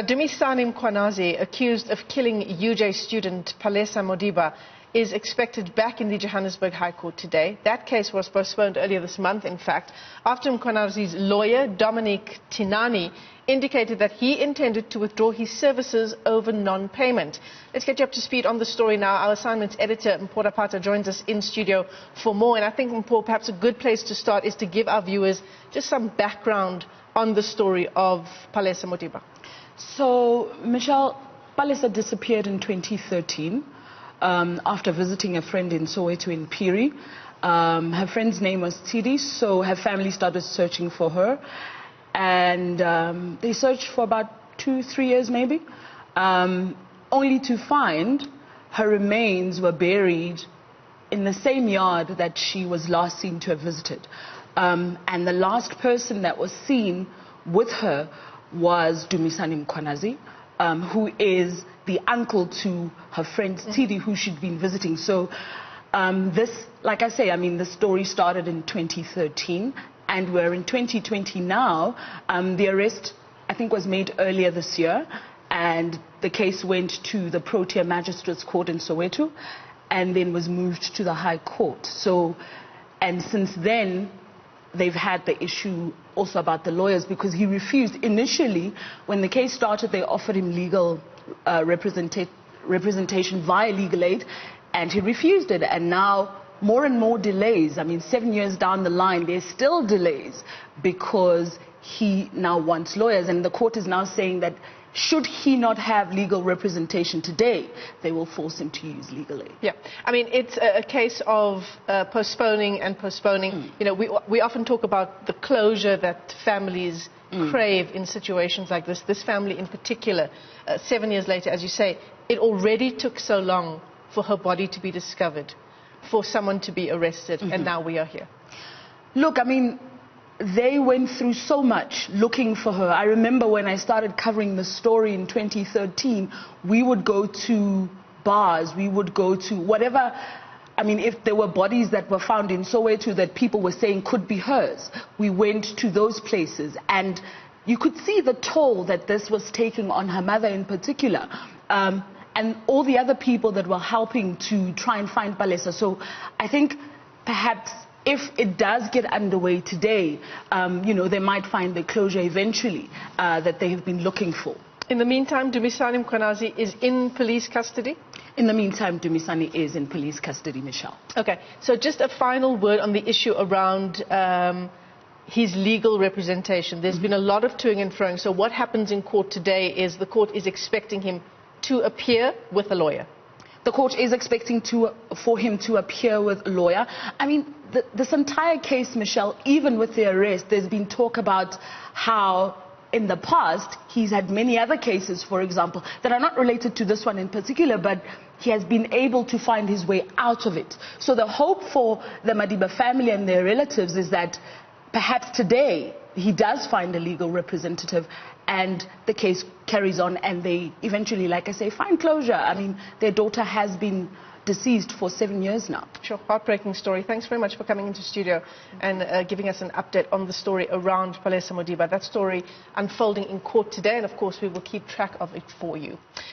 Dumisani Mkhwanazi, accused of killing UJ student Palesa Madiba, is expected back in the Johannesburg High Court today. That case was postponed earlier this month, in fact, after Mkhwanazi's lawyer, Dominic Tinani, indicated that he intended to withdraw his services over non-payment. Let's get you up to speed on the story now. Our assignment's editor, Mpho Raphata, joins us in studio for more. And I think, Mpho, perhaps a good place to start is to give our viewers just some background on the story of Palesa Madiba. So, Michelle, Palesa disappeared in 2013 after visiting a friend in Soweto in Piri. Her friend's name was Tidi, so her family started searching for her. And they searched for about 2-3 years maybe, only to find her remains were buried in the same yard that she was last seen to have visited. And the last person that was seen with her was Dumisani Mkhwanazi, who is the uncle to her friend Tidi, who she'd been visiting. So this, like I say, the story started in 2013. And we're in 2020 now. The arrest, I think, was made earlier this year, and the case went to the Protea Magistrates Court in Soweto, and then was moved to the High Court. So, and since then, they've had the issue also about the lawyers, because he refused. Initially, when the case started, they offered him legal representation via legal aid, and he refused it. And now, more and more delays. 7 years down the line, there's still delays because he now wants lawyers. And the court is now saying that should he not have legal representation today, they will force him to use legal aid. Yeah, it's a case of postponing and postponing. We often talk about the closure that families crave in situations like this. This family in particular, 7 years later, as you say, it already took so long for her body to be discovered, for someone to be arrested, and now we are here. Look, they went through so much looking for her. I remember when I started covering the story in 2013, we would go to bars, we would go to whatever, if there were bodies that were found in Soweto that people were saying could be hers, we went to those places, and you could see the toll that this was taking on her mother in particular. And all the other people that were helping to try and find Palesa. So I think perhaps if it does get underway today, they might find the closure eventually that they have been looking for. In the meantime, Dumisani Mkhwanazi is in police custody? In the meantime, Dumisani is in police custody, Michelle. Okay, so just a final word on the issue around his legal representation. There's been a lot of toing and froing. So what happens in court today is the court is expecting him to appear with a lawyer. The court is expecting for him to appear with a lawyer. This entire case, Michelle, even with the arrest, there's been talk about how in the past he's had many other cases, for example, that are not related to this one in particular, but he has been able to find his way out of it. So the hope for the Madiba family and their relatives is that perhaps today he does find a legal representative and the case carries on, and they eventually, like I say, find closure. Their daughter has been deceased for 7 years now. Sure, heartbreaking story. Thanks very much for coming into studio and giving us an update on the story around Palesa Madiba. That story unfolding in court today, and of course we will keep track of it for you.